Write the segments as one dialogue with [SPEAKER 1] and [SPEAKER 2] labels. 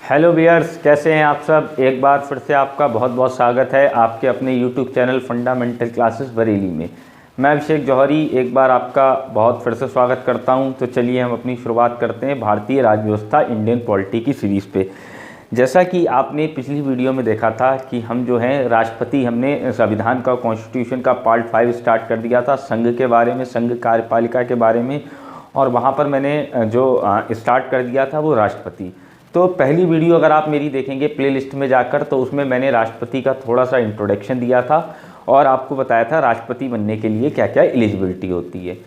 [SPEAKER 1] Hello wears, कैसे हैं आप सब। एक बार फिर से आपका बहुत बहुत स्वागत है आपके अपने YouTube channel fundamental classes Bareilly में। मैं अभिषेक जौहरी एक बार आपका बहुत फिर से स्वागत करता हूं। तो चलिए हम अपनी शुरुआत करते हैं भारतीय राज्य व्यवस्था इंडियन पॉलिटी की सीरीज़ पे। जैसा कि आपने पिछली वीडियो में देखा था कि हम जो हैं राष्ट्रपति, हमने संविधान का कॉन्स्टिट्यूशन का पार्ट 5 स्टार्ट कर दिया था, संघ के बारे में, संघ कार्यपालिका के बारे में, और वहाँ पर मैंने जो स्टार्ट कर दिया था वो राष्ट्रपति। तो पहली वीडियो अगर आप मेरी देखेंगे प्लेलिस्ट में जाकर, तो उसमें मैंने राष्ट्रपति का थोड़ा सा इंट्रोडक्शन दिया था और आपको बताया था राष्ट्रपति बनने के लिए क्या क्या एलिजिबिलिटी होती है।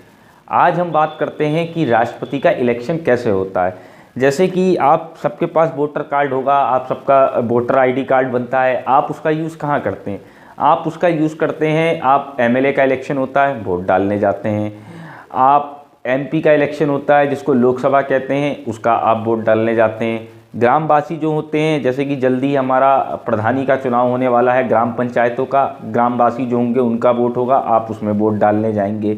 [SPEAKER 1] आज हम बात करते हैं कि राष्ट्रपति का इलेक्शन कैसे होता है। जैसे कि आप सबके पास वोटर कार्ड होगा, आप सबका वोटर आईडी कार्ड बनता है, आप उसका यूज़ कहाँ करते हैं? आप उसका यूज़ करते हैं, आप एमएलए का इलेक्शन होता है, वोट डालने जाते हैं। आप एमपी का इलेक्शन होता है जिसको लोकसभा कहते हैं, उसका आप वोट डालने जाते हैं। ग्रामवासी जो होते हैं, जैसे कि जल्दी हमारा प्रधानी का चुनाव होने वाला है, ग्राम पंचायतों का, ग्रामवासी जो होंगे उनका वोट होगा, आप उसमें वोट डालने जाएंगे।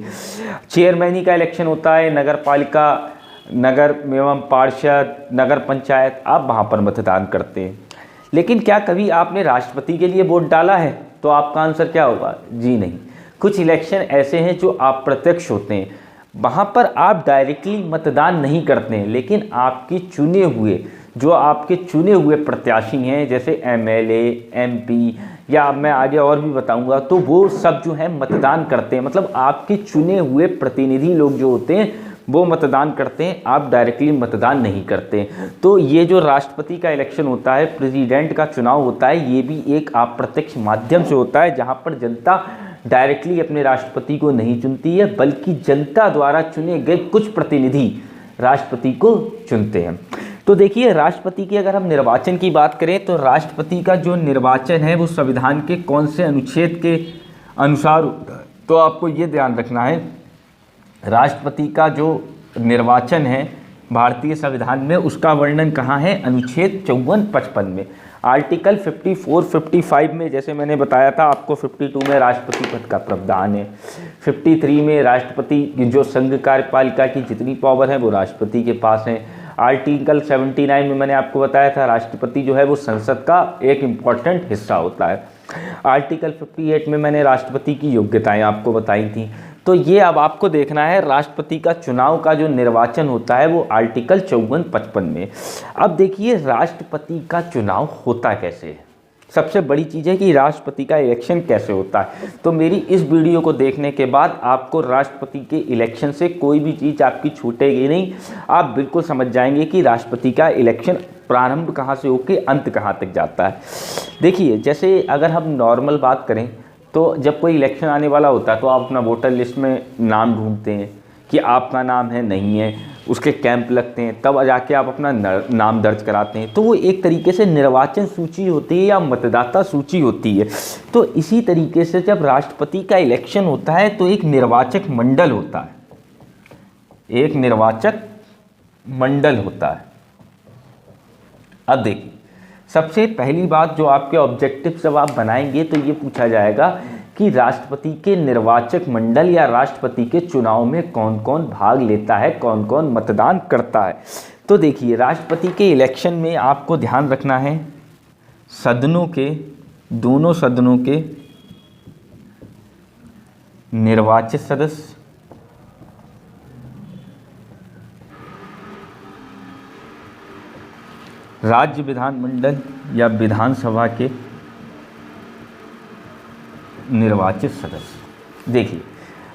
[SPEAKER 1] चेयरमैनी का इलेक्शन होता है, नगर पालिका, नगर एवं पार्षद, नगर पंचायत, आप वहाँ पर मतदान करते हैं। लेकिन क्या कभी आपने राष्ट्रपति के लिए वोट डाला है? तो आपका आंसर क्या होगा? जी नहीं। कुछ इलेक्शन ऐसे हैं जो अप्रत्यक्ष होते हैं, वहाँ पर आप डायरेक्टली मतदान नहीं करते हैं, लेकिन आपके चुने हुए प्रत्याशी हैं, जैसे एमएलए, एमपी, या मैं आगे और भी बताऊंगा, तो वो सब जो है मतदान करते हैं। मतलब आपके चुने हुए प्रतिनिधि लोग जो होते हैं वो मतदान करते हैं, आप डायरेक्टली मतदान नहीं करते। तो ये जो राष्ट्रपति का इलेक्शन होता है, प्रेसिडेंट का चुनाव होता है, ये भी एक अप्रत्यक्ष माध्यम से होता है, जहाँ पर जनता डायरेक्टली अपने राष्ट्रपति को नहीं चुनती है, बल्कि जनता द्वारा चुने गए कुछ प्रतिनिधि राष्ट्रपति को चुनते हैं। तो देखिए, राष्ट्रपति की अगर हम निर्वाचन की बात करें तो राष्ट्रपति का जो निर्वाचन है वो संविधान के कौन से अनुच्छेद के अनुसार होता है? तो आपको ये ध्यान रखना है, राष्ट्रपति का जो निर्वाचन है भारतीय संविधान में, उसका वर्णन कहाँ है? अनुच्छेद 54-55 में, आर्टिकल 54-55 में। जैसे मैंने बताया था आपको, 52 में राष्ट्रपति पद का प्रावधान है, 53 में राष्ट्रपति जो संघ कार्यपालिका की जितनी पावर है वो राष्ट्रपति के पास है। आर्टिकल 79 में मैंने आपको बताया था राष्ट्रपति जो है वो संसद का एक इम्पॉर्टेंट हिस्सा होता है। आर्टिकल 58 में मैंने राष्ट्रपति की योग्यताएं आपको बताई थी। तो ये अब आपको देखना है, राष्ट्रपति का चुनाव का जो निर्वाचन होता है वो आर्टिकल 54-55 में। अब देखिए, राष्ट्रपति का चुनाव होता कैसे है। सबसे बड़ी चीज़ है कि राष्ट्रपति का इलेक्शन कैसे होता है। तो मेरी इस वीडियो को देखने के बाद आपको राष्ट्रपति के इलेक्शन से कोई भी चीज़ आपकी छूटेगी नहीं। आप बिल्कुल समझ जाएंगे कि राष्ट्रपति का इलेक्शन प्रारंभ कहाँ से होकर अंत कहाँ तक जाता है। देखिए, जैसे अगर हम नॉर्मल बात करें तो जब कोई इलेक्शन आने वाला होता है तो आप अपना वोटर लिस्ट में नाम ढूंढते हैं कि आपका नाम है नहीं है, उसके कैंप लगते हैं, तब जाके आप अपना नाम दर्ज कराते हैं। तो वो एक तरीके से निर्वाचन सूची होती है या मतदाता सूची होती है। तो इसी तरीके से जब राष्ट्रपति का इलेक्शन होता है तो एक निर्वाचक मंडल होता है, एक निर्वाचक मंडल होता है। अब देखिए, सबसे पहली बात जो आपके ऑब्जेक्टिव जब आप बनाएंगे तो ये पूछा जाएगा कि राष्ट्रपति के निर्वाचक मंडल या राष्ट्रपति के चुनाव में कौन कौन भाग लेता है, कौन कौन मतदान करता है। तो देखिए, राष्ट्रपति के इलेक्शन में आपको ध्यान रखना है, सदनों के, दोनों सदनों के निर्वाचित सदस्य, राज्य विधानमंडल या विधानसभा के निर्वाचित सदस्य। देखिए,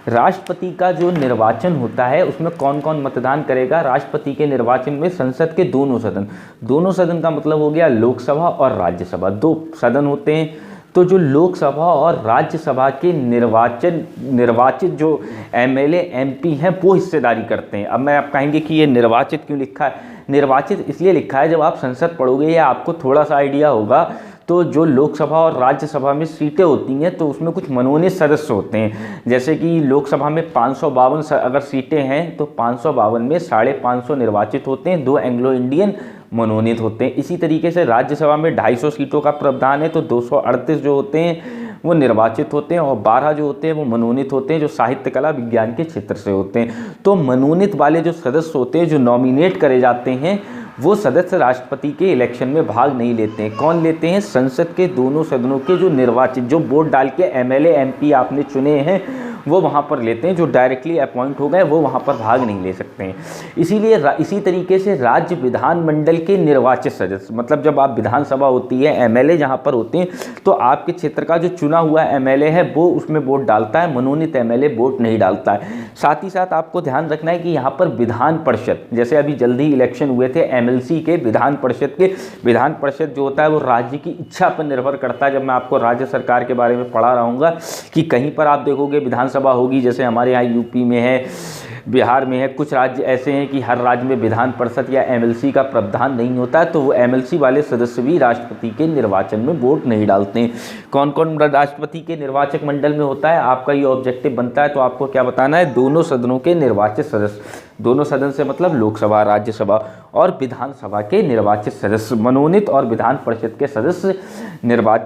[SPEAKER 1] राष्ट्रपति का जो निर्वाचन होता है उसमें कौन कौन मतदान करेगा? राष्ट्रपति के निर्वाचन में संसद के दोनों सदन, दोनों सदन का मतलब हो गया लोकसभा और राज्यसभा, दो सदन होते हैं। तो जो लोकसभा और राज्यसभा के निर्वाचित जो एमएलए, एमपी हैं वो हिस्सेदारी करते हैं। अब मैं आप कहेंगे कि ये निर्वाचित क्यों लिखा है? निर्वाचित इसलिए लिखा है, जब आप संसद पढ़ोगे या आपको थोड़ा सा आइडिया होगा, तो जो लोकसभा और राज्यसभा में सीटें होती हैं तो उसमें कुछ मनोनीत सदस्य होते हैं। जैसे कि लोकसभा में 552 अगर सीटें हैं तो 552 में 550 निर्वाचित होते हैं, 2 एंग्लो इंडियन मनोनीत होते हैं। इसी तरीके से राज्यसभा में 250 सीटों का प्रावधान है, तो 238 जो होते हैं वो निर्वाचित होते हैं और 12 जो होते हैं वो मनोनीत होते हैं, जो साहित्य कला विज्ञान के क्षेत्र से होते हैं। तो मनोनीत वाले जो सदस्य होते हैं, जो नॉमिनेट करे जाते हैं, वो सदस्य राष्ट्रपति के इलेक्शन में भाग नहीं लेते हैं। कौन लेते हैं? संसद के दोनों सदनों के जो निर्वाचित, जो वोट डाल के एमएलए एमपी आपने चुने हैं, वो वहाँ पर लेते हैं। जो डायरेक्टली अपॉइंट हो गए वो वहाँ पर भाग नहीं ले सकते हैं। इसीलिए इसी तरीके से राज्य विधानमंडल के निर्वाचित सदस्य, मतलब जब आप विधानसभा होती है, एमएलए जहाँ पर होते हैं, तो आपके क्षेत्र का जो चुना हुआ एमएलए है वो उसमें वोट डालता है, मनोनीत एमएलए वोट नहीं डालता है। साथ ही साथ आपको ध्यान रखना है कि यहाँ पर विधान परिषद, जैसे अभी जल्दी इलेक्शन हुए थे एमएलसी के, विधान परिषद जो होता है वो राज्य की इच्छा पर निर्भर करता है। जब मैं आपको राज्य सरकार के बारे में पढ़ा रहूँगा कि कहीं पर आप देखोगे विधानसभा होगी, जैसे हमारे यहाँ यूपी में है, बिहार में है, कुछ राज्य ऐसे हैं कि हर राज्य में विधान परिषद या एमएलसी का प्रावधान नहीं होता है, तो वो एमएलसी वाले सदस्य भी राष्ट्रपति के निर्वाचन में वोट नहीं डालते हैं। कौन कौन राष्ट्रपति के निर्वाचक मंडल में होता है? आपका ये ऑब्जेक्टिव बनता है, तो आपको क्या बताना है? दोनों सदनों के निर्वाचित सदस्य, दोनों सदन से मतलब लोकसभा, राज्यसभा और विधानसभा के निर्वाचित सदस्य, मनोनीत और विधान परिषद के सदस्य,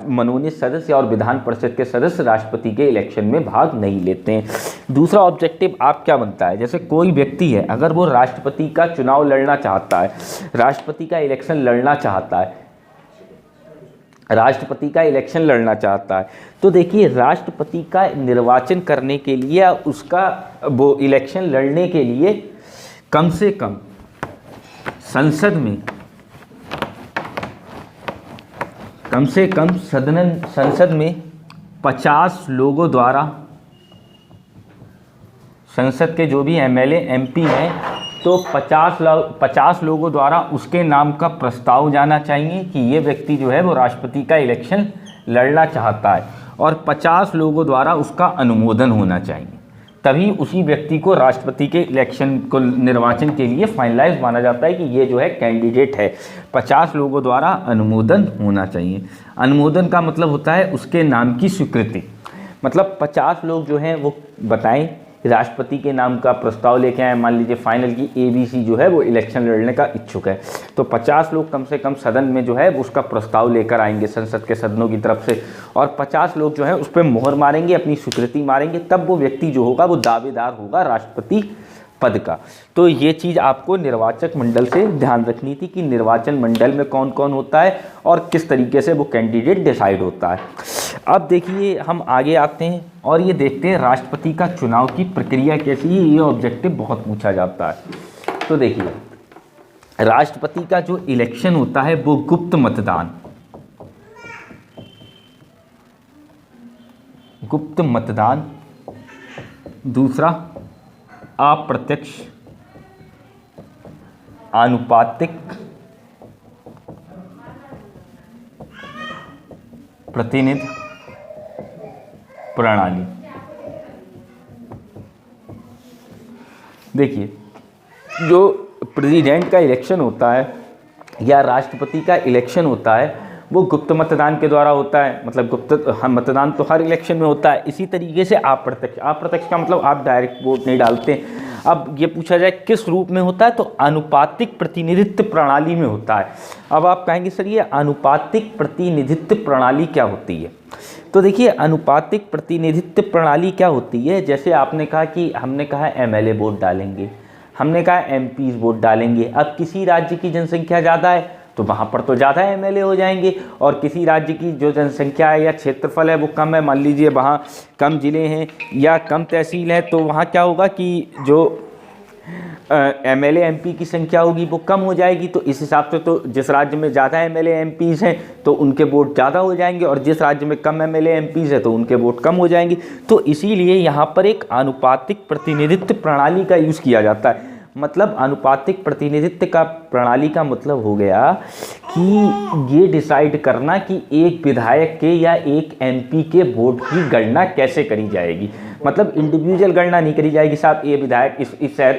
[SPEAKER 1] मनोनीत सदस्य और विधान परिषद के सदस्य राष्ट्रपति के इलेक्शन में भाग नहीं लेते हैं। दूसरा ऑब्जेक्टिव आप क्या बनता है? जैसे कोई व्यक्ति है, अगर वो राष्ट्रपति का चुनाव लड़ना चाहता है, राष्ट्रपति का इलेक्शन लड़ना चाहता है, राष्ट्रपति का इलेक्शन लड़ना चाहता है, तो देखिए राष्ट्रपति का निर्वाचन करने के लिए, उसका वो इलेक्शन लड़ने के लिए कम से कम संसद में, कम से कम संसद में 50 लोगों द्वारा, संसद के जो भी एमएलए एमपी हैं, तो 50 लोगों द्वारा उसके नाम का प्रस्ताव जाना चाहिए कि ये व्यक्ति जो है वो राष्ट्रपति का इलेक्शन लड़ना चाहता है, और 50 लोगों द्वारा उसका अनुमोदन होना चाहिए, तभी उसी व्यक्ति को राष्ट्रपति के इलेक्शन को, निर्वाचन के लिए फाइनलाइज माना जाता है कि ये जो है कैंडिडेट है। 50 लोगों द्वारा अनुमोदन होना चाहिए। अनुमोदन का मतलब होता है उसके नाम की स्वीकृति, मतलब 50 लोग जो हैं वो बताएं, राष्ट्रपति के नाम का प्रस्ताव लेके आए, मान लीजिए फाइनल की एबीसी जो है वो इलेक्शन लड़ने का इच्छुक है, तो 50 लोग कम से कम सदन में जो है उसका प्रस्ताव लेकर आएंगे संसद के सदनों की तरफ से, और 50 लोग जो है उस पर मोहर मारेंगे, अपनी स्वीकृति मारेंगे, तब वो व्यक्ति जो होगा वो दावेदार होगा राष्ट्रपति पद का। तो ये चीज़ आपको निर्वाचक मंडल से ध्यान रखनी थी कि निर्वाचन मंडल में कौन कौन होता है और किस तरीके से वो कैंडिडेट डिसाइड होता है। अब देखिए हम आगे आते हैं और ये देखते हैं राष्ट्रपति का चुनाव की प्रक्रिया कैसी है। ये ऑब्जेक्टिव बहुत पूछा जाता है। तो देखिए राष्ट्रपति का जो इलेक्शन होता है वो गुप्त मतदान, दूसरा अप्रत्यक्ष आनुपातिक प्रतिनिधि प्रणाली। देखिए जो प्रेसिडेंट का इलेक्शन होता है या राष्ट्रपति का इलेक्शन होता है वो गुप्त मतदान के द्वारा होता है, मतलब गुप्त मतदान तो हर इलेक्शन में होता है। इसी तरीके से अप्रत्यक्ष का मतलब आप डायरेक्ट वोट नहीं डालते। अब ये पूछा जाए किस रूप में होता है, तो आनुपातिक प्रतिनिधित्व प्रणाली में होता है। अब आप कहेंगे सर ये आनुपातिक प्रतिनिधित्व प्रणाली क्या होती है? तो देखिए आनुपातिक प्रतिनिधित्व प्रणाली क्या होती है, जैसे आपने कहा कि हमने कहा एमएलए वोट डालेंगे, हमने कहा एमपीज वोट डालेंगे। अब किसी राज्य की जनसंख्या ज़्यादा है तो वहाँ पर तो ज़्यादा एमएलए हो जाएंगे, और किसी राज्य की जो जनसंख्या है या क्षेत्रफल है वो कम है, मान लीजिए वहाँ कम ज़िले हैं या कम तहसील है, तो वहाँ क्या होगा कि जो एमएलए एमपी की संख्या होगी वो कम हो जाएगी। तो इस हिसाब से तो जिस राज्य में ज़्यादा एमएलए एमपीज हैं तो उनके वोट ज़्यादा हो जाएंगे, और जिस राज्य में कम एमएलए एमपीज है तो उनके वोट कम हो जाएंगे। तो इसीलिए यहाँ पर एक आनुपातिक प्रतिनिधित्व प्रणाली का यूज़ किया जाता है। मतलब अनुपातिक प्रतिनिधित्व का प्रणाली का मतलब हो गया कि ये डिसाइड करना कि एक विधायक के या एक एमपी के वोट की गणना कैसे करी जाएगी। मतलब इंडिविजुअल गणना नहीं करी जाएगी, साहब ये विधायक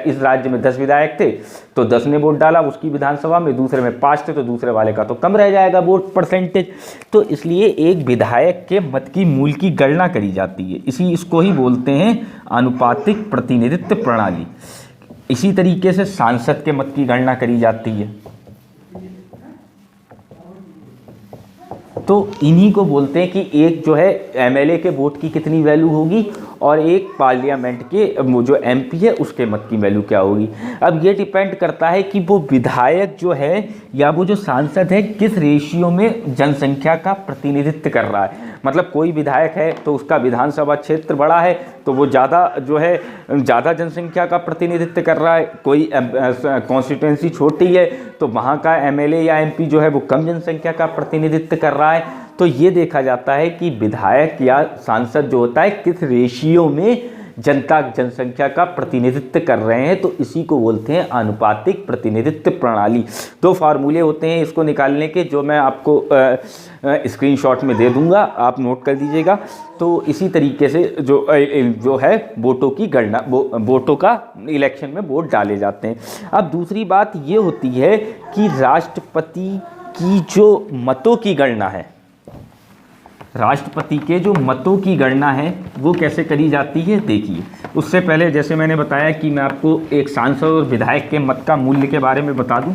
[SPEAKER 1] इस राज्य में 10 विधायक थे तो 10 ने वोट डाला उसकी विधानसभा में, दूसरे में 5 थे तो दूसरे वाले का तो कम रह जाएगा वोट परसेंटेज। तो इसलिए एक विधायक के मत की मूल की गणना करी जाती है, इसको ही बोलते हैं आनुपातिक प्रतिनिधित्व प्रणाली। इसी तरीके से सांसद के मत की गणना करी जाती है। तो इन्हीं को बोलते हैं कि एक जो है एमएलए के वोट की कितनी वैल्यू होगी और एक पार्लियामेंट के वो जो एमपी है उसके मत की वैल्यू क्या होगी। अब ये डिपेंड करता है कि वो विधायक जो है या वो जो सांसद है किस रेशियो में जनसंख्या का प्रतिनिधित्व कर रहा है। मतलब कोई विधायक है तो उसका विधानसभा क्षेत्र बड़ा है तो वो ज़्यादा जो है ज़्यादा जनसंख्या का प्रतिनिधित्व कर रहा है, कोई कॉन्स्टिट्यूंसी छोटी है तो वहाँ का एमएलए या एमपी जो है वो कम जनसंख्या का प्रतिनिधित्व कर रहा है। तो ये देखा जाता है कि विधायक या सांसद जो होता है किस रेशियो में जनसंख्या का प्रतिनिधित्व कर रहे हैं, तो इसी को बोलते हैं आनुपातिक प्रतिनिधित्व प्रणाली। दो फार्मूले होते हैं इसको निकालने के, जो मैं आपको स्क्रीनशॉट में दे दूंगा, आप नोट कर दीजिएगा। तो इसी तरीके से जो है वोटों की गणना, वोटों का इलेक्शन में वोट डाले जाते हैं। अब दूसरी बात ये होती है कि राष्ट्रपति की जो मतों की गणना है, राष्ट्रपति के जो मतों की गणना है वो कैसे करी जाती है। देखिए, उससे पहले जैसे मैंने बताया कि मैं आपको एक सांसद और विधायक के मत का मूल्य के बारे में बता दूं,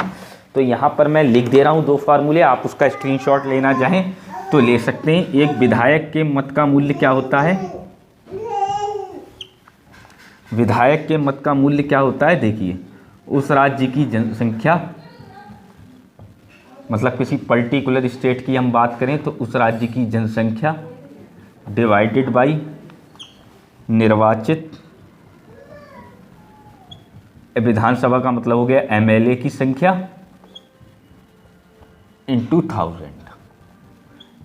[SPEAKER 1] तो यहाँ पर मैं लिख दे रहा हूँ दो फार्मूले, आप उसका स्क्रीनशॉट लेना चाहें तो ले सकते हैं। एक विधायक के मत का मूल्य क्या होता है, विधायक के मत का मूल्य क्या होता है, देखिए उस राज्य की जनसंख्या, मतलब किसी पर्टिकुलर स्टेट की हम बात करें तो उस राज्य की जनसंख्या डिवाइडेड बाई निर्वाचित, विधानसभा का मतलब हो गया एमएलए की संख्या इनटू 1000।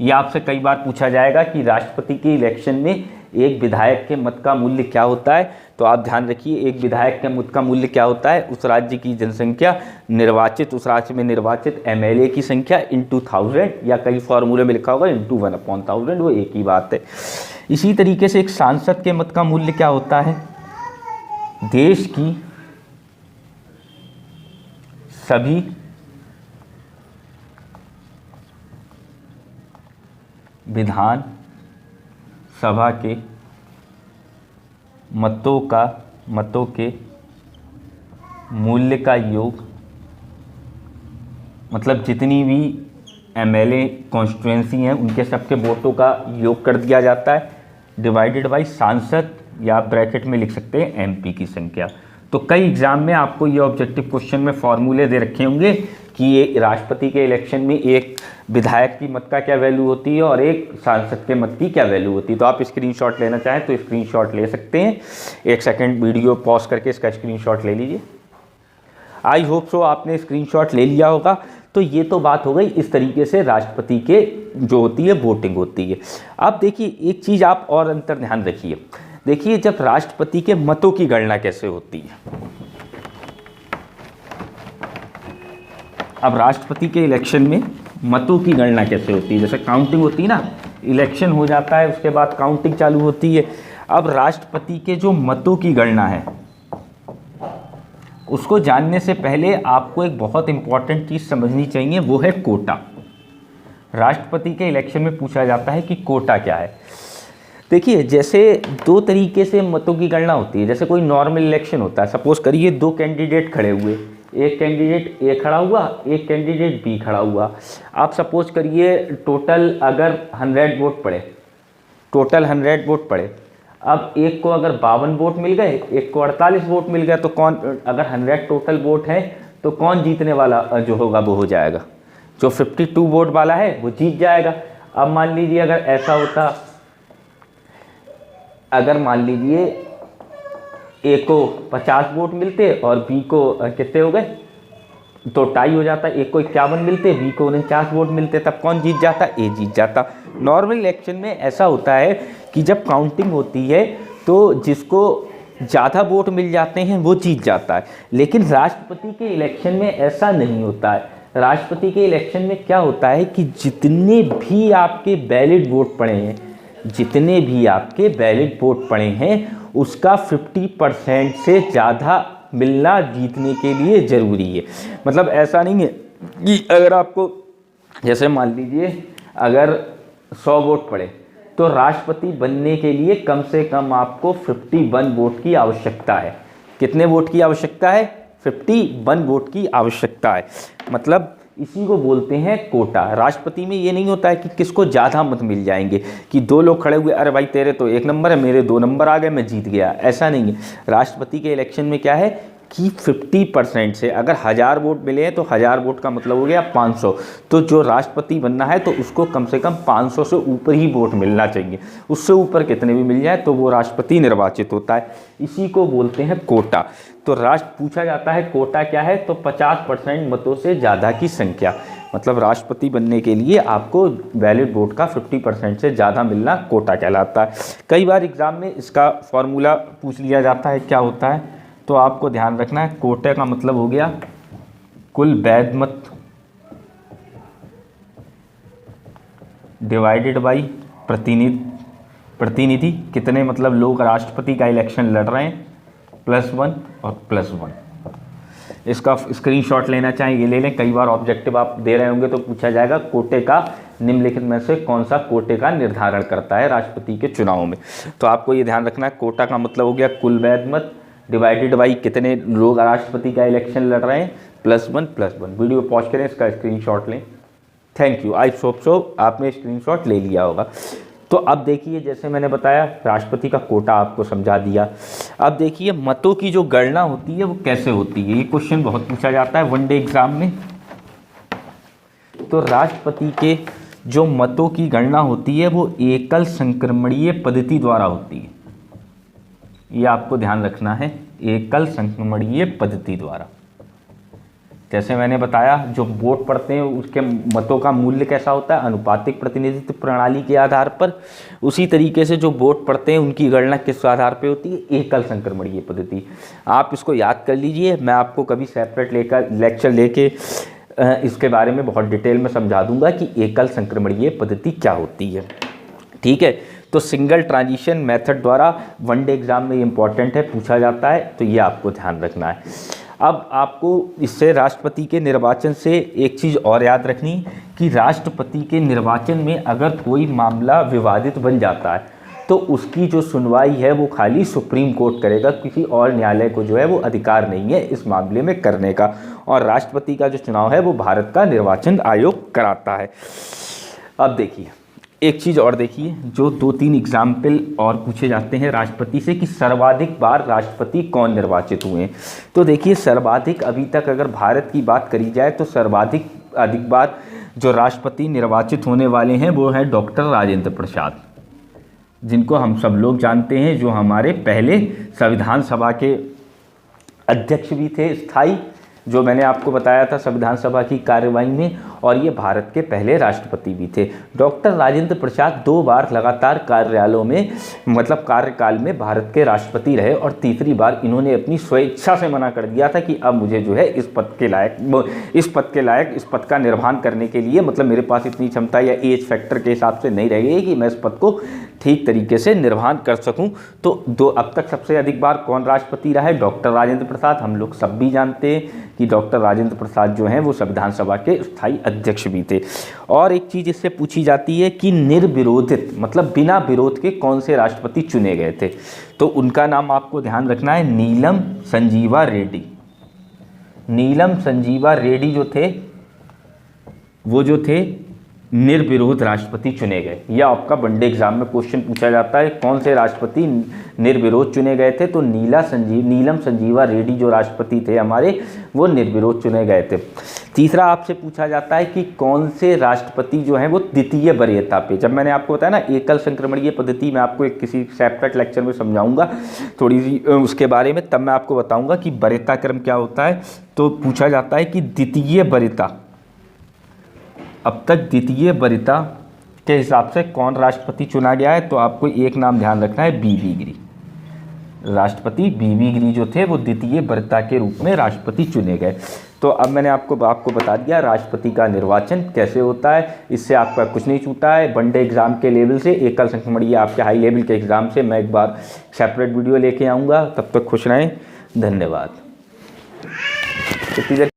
[SPEAKER 1] ये आपसे कई बार पूछा जाएगा कि राष्ट्रपति के इलेक्शन में एक विधायक के मत का मूल्य क्या होता है, तो आप ध्यान रखिए एक विधायक के मत का मूल्य क्या होता है, उस राज्य की जनसंख्या निर्वाचित, उस राज्य में निर्वाचित एमएलए की संख्या इनटू 1000, या कई फॉर्मूले में लिखा होगा इनटू 1/1000, वो एक ही बात है। इसी तरीके से एक सांसद के मत का मूल्य क्या होता है, देश की सभी विधान सभा के मतों के मूल्य का योग, मतलब जितनी भी एमएलए कॉन्स्टिट्यूएंसी हैं उनके सबके वोटों का योग कर दिया जाता है, डिवाइडेड बाई सांसद या ब्रैकेट में लिख सकते हैं एमपी की संख्या। तो कई एग्जाम में आपको ये ऑब्जेक्टिव क्वेश्चन में फॉर्मूले दे रखे होंगे कि ये राष्ट्रपति के इलेक्शन में एक विधायक की मत का क्या वैल्यू होती है और एक सांसद के मत की क्या वैल्यू होती है। तो आप स्क्रीनशॉट लेना चाहें तो स्क्रीनशॉट ले सकते हैं। एक सेकंड वीडियो पॉज करके इसका स्क्रीनशॉट ले लीजिए। आई होप सो आपने स्क्रीनशॉट ले लिया होगा। तो ये तो बात हो गई, इस तरीके से राष्ट्रपति के जो होती है वोटिंग होती है। अब देखिए एक चीज़ आप और अंतर ध्यान रखिए, देखिए जब राष्ट्रपति के मतों की गणना कैसे होती है। अब राष्ट्रपति के इलेक्शन में मतों की गणना कैसे होती है, जैसे काउंटिंग होती है ना, इलेक्शन हो जाता है उसके बाद काउंटिंग चालू होती है। अब राष्ट्रपति के जो मतों की गणना है उसको जानने से पहले आपको एक बहुत इंपॉर्टेंट चीज़ समझनी चाहिए, वो है कोटा। राष्ट्रपति के इलेक्शन में पूछा जाता है कि कोटा क्या है। देखिए जैसे दो तरीके से मतों की गणना होती है। जैसे कोई नॉर्मल इलेक्शन होता है, सपोज करिए दो कैंडिडेट खड़े हुए, एक कैंडिडेट ए खड़ा हुआ, एक कैंडिडेट बी खड़ा हुआ। आप सपोज करिए टोटल अगर 100 वोट पड़े, टोटल 100 वोट पड़े, अब एक को अगर 52 वोट मिल गए, एक को 48 वोट मिल गया, तो कौन, अगर 100 टोटल वोट है तो कौन जीतने वाला जो होगा वो हो जाएगा, जो 52 वोट वाला है वो जीत जाएगा। अब मान लीजिए अगर ऐसा होता, अगर मान लीजिए ए को 50 वोट मिलते और बी को कितने हो गए, तो टाई हो जाता। ए को 51 मिलते, बी को 49 वोट मिलते, तब कौन जीत जाता, ए जीत जाता। नॉर्मल इलेक्शन में ऐसा होता है कि जब काउंटिंग होती है तो जिसको ज़्यादा वोट मिल जाते हैं वो जीत जाता है। लेकिन राष्ट्रपति के इलेक्शन में ऐसा नहीं होता है। राष्ट्रपति के इलेक्शन में क्या होता है कि जितने भी आपके वैलिड वोट पड़े हैं, जितने भी आपके वैलिड वोट पड़े हैं उसका 50% से ज़्यादा मिलना जीतने के लिए ज़रूरी है। मतलब ऐसा नहीं है कि अगर आपको, जैसे मान लीजिए अगर 100 वोट पड़े तो राष्ट्रपति बनने के लिए कम से कम आपको 51 वोट की आवश्यकता है। कितने वोट की आवश्यकता है, 51 वोट की आवश्यकता है। मतलब इसी को बोलते हैं कोटा। राष्ट्रपति में ये नहीं होता है कि किसको ज़्यादा मत मिल जाएंगे, कि दो लोग खड़े हुए, अरे भाई तेरे तो 1 नंबर है, मेरे 2 नंबर आ गए, मैं जीत गया, ऐसा नहीं है। राष्ट्रपति के इलेक्शन में क्या है कि 50% से, अगर 1000 वोट मिले हैं तो 1000 वोट का मतलब हो गया 500, तो जो राष्ट्रपति बनना है तो उसको कम से कम 500 से ऊपर ही वोट मिलना चाहिए। उससे ऊपर कितने भी मिल जाए तो वो राष्ट्रपति निर्वाचित होता है। इसी को बोलते हैं कोटा। तो राष्ट्र पूछा जाता है कोटा क्या है, तो 50% मतों से ज़्यादा की संख्या, मतलब राष्ट्रपति बनने के लिए आपको वैलिड वोट का 50% से ज़्यादा मिलना कोटा कहलाता है। कई बार एग्ज़ाम में इसका फॉर्मूला पूछ लिया जाता है, क्या होता है, तो आपको ध्यान रखना है, कोटे का मतलब हो गया कुल वैध मत डिवाइडेड बाई प्रतिनिधि, कितने मतलब लोग राष्ट्रपति का इलेक्शन लड़ रहे हैं, +1 और +1। इसका स्क्रीनशॉट लेना चाहें ये ले लें। कई बार ऑब्जेक्टिव आप दे रहे होंगे तो पूछा जाएगा कोटे का निम्नलिखित में से कौन सा कोटे का निर्धारण करता है राष्ट्रपति के चुनाव में। तो आपको ये ध्यान रखना है, कोटा का मतलब हो गया कुल वैध मत डिवाइडेड बाई कितने लोग राष्ट्रपति का इलेक्शन लड़ रहे हैं, +1। वीडियो पॉज करें, इसका स्क्रीनशॉट लें। Thank you. I hope so आपने स्क्रीनशॉट ले लिया होगा। तो अब देखिए, जैसे मैंने बताया राष्ट्रपति का कोटा आपको समझा दिया। अब देखिए मतों की जो गणना होती है वो कैसे होती है, ये क्वेश्चन बहुत पूछा जाता है वनडे एग्जाम में। तो राष्ट्रपति के जो मतों की गणना होती है वो एकल संक्रमणीय पद्धति द्वारा होती है। ये आपको ध्यान रखना है, एकल संक्रमणीय पद्धति द्वारा। जैसे मैंने बताया जो वोट पड़ते हैं उसके मतों का मूल्य कैसा होता है, अनुपातिक प्रतिनिधित्व प्रणाली के आधार पर। उसी तरीके से जो वोट पड़ते हैं उनकी गणना किस आधार पर होती है, एकल संक्रमणीय पद्धति। आप इसको याद कर लीजिए, मैं आपको कभी सेपरेट लेक्चर लेके इसके बारे में बहुत डिटेल में समझा दूंगा कि एकल संक्रमणीय पद्धति क्या होती है। ठीक है, तो सिंगल ट्रांजिशन मेथड द्वारा वनडे एग्जाम में इंपॉर्टेंट है, पूछा जाता है, तो ये आपको ध्यान रखना है। अब आपको इससे राष्ट्रपति के निर्वाचन से एक चीज़ और याद रखनी कि राष्ट्रपति के निर्वाचन में अगर कोई मामला विवादित बन जाता है तो उसकी जो सुनवाई है वो खाली सुप्रीम कोर्ट करेगा, किसी और न्यायालय को जो है वो अधिकार नहीं है इस मामले में करने का। और राष्ट्रपति का जो चुनाव है वो भारत का निर्वाचन आयोग कराता है। अब देखिए एक चीज़ और देखिए, जो 2-3 एग्जाम्पल और पूछे जाते हैं राष्ट्रपति से कि सर्वाधिक बार राष्ट्रपति कौन निर्वाचित हुए हैं। तो देखिए सर्वाधिक अभी तक अगर भारत की बात करी जाए तो अधिक बार जो राष्ट्रपति निर्वाचित होने वाले हैं वो हैं डॉक्टर राजेंद्र प्रसाद, जिनको हम सब लोग जानते हैं, जो हमारे पहले संविधान सभा के अध्यक्ष भी थे स्थायी, जो मैंने आपको बताया था संविधान सभा की कार्यवाही में, और ये भारत के पहले राष्ट्रपति भी थे। डॉक्टर राजेंद्र प्रसाद 2 बार लगातार कार्यालयों में मतलब कार्यकाल में भारत के राष्ट्रपति रहे, और तीसरी बार इन्होंने अपनी स्वेच्छा से मना कर दिया था कि अब मुझे जो है इस पद का निर्वहन करने के लिए मतलब मेरे पास इतनी क्षमता या एज फैक्टर के हिसाब से नहीं रह गई कि मैं इस पद को ठीक तरीके से निर्वहन कर सकूं। तो अब तक सबसे अधिक बार कौन राष्ट्रपति रहा है, डॉक्टर राजेंद्र प्रसाद। हम लोग सब भी जानते हैं कि डॉक्टर राजेंद्र प्रसाद जो हैं वो संविधान सभा के स्थायी अध्यक्ष भी थे। और एक चीज़ इससे पूछी जाती है कि निर्विरोधित मतलब बिना विरोध के कौन से राष्ट्रपति चुने गए थे, तो उनका नाम आपको ध्यान रखना है, नीलम संजीवा रेड्डी। नीलम संजीवा रेड्डी जो थे वो जो थे निर्विरोध राष्ट्रपति चुने गए। यह आपका वनडे एग्जाम में क्वेश्चन पूछा जाता है, कौन से राष्ट्रपति निर्विरोध चुने गए थे, तो नीलम संजीवा रेड्डी जो राष्ट्रपति थे हमारे वो निर्विरोध चुने गए थे। तीसरा आपसे पूछा जाता है कि कौन से राष्ट्रपति जो हैं वो द्वितीय वरीयता पे, जब मैंने आपको बताया ना एकल संक्रमणीय पद्धति, मैं आपको एक किसी सेपरेट लेक्चर में समझाऊंगा थोड़ी सी उसके बारे में, तब मैं आपको बताऊंगा कि वरीयता क्रम क्या होता है। तो पूछा जाता है कि द्वितीय वरीयता, अब तक द्वितीय वरीयता के हिसाब से कौन राष्ट्रपति चुना गया है, तो आपको एक नाम ध्यान रखना है, बीबी गिरी। राष्ट्रपति बीबी गिरी जो थे वो द्वितीय वरीयता के रूप में राष्ट्रपति चुने गए। तो अब मैंने आपको बता दिया राष्ट्रपति का निर्वाचन कैसे होता है, इससे आपका कुछ नहीं छूटा है। वनडे एग्जाम के लेवल से एकल संक्रमणीय आपके हाई लेवल के एग्जाम से मैं एक बार सेपरेट वीडियो लेके आऊँगा। तब तक खुश रहें, धन्यवाद।